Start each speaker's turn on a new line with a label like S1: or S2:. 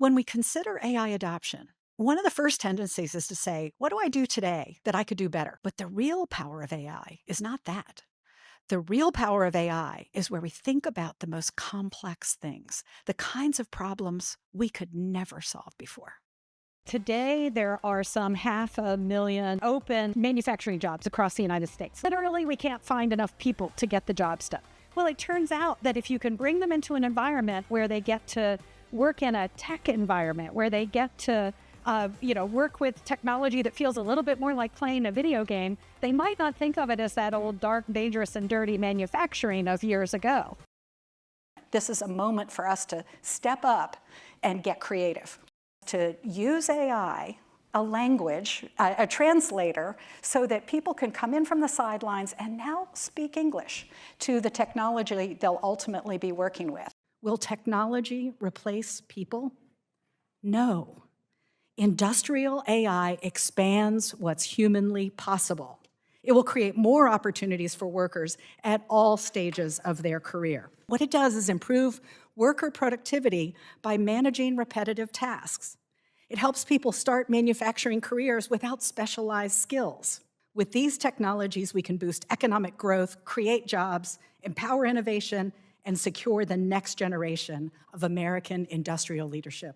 S1: When we consider AI adoption, one of the first tendencies is to say, what do I do today that I could do better? But the real power of AI is not that. The real power of AI is where we think about the most complex things, the kinds of problems we could never solve before.
S2: Today, there are some 500,000 open manufacturing jobs across the United States. Literally, we can't find enough people to get the jobs done. Well, it turns out that if you can bring them into an environment where they get to work in a tech environment, where they get to work with technology that feels a little bit more like playing a video game, they might not think of it as that old dark, dangerous, and dirty manufacturing of years ago.
S1: This is a moment for us to step up and get creative, to use AI, a language, a translator, so that people can come in from the sidelines and now speak English to the technology they'll ultimately be working with. Will technology replace people? No. Industrial AI expands what's humanly possible. It will create more opportunities for workers at all stages of their career. What it does is improve worker productivity by managing repetitive tasks. It helps people start manufacturing careers without specialized skills. With these technologies, we can boost economic growth, create jobs, empower innovation, and secure the next generation of American industrial leadership.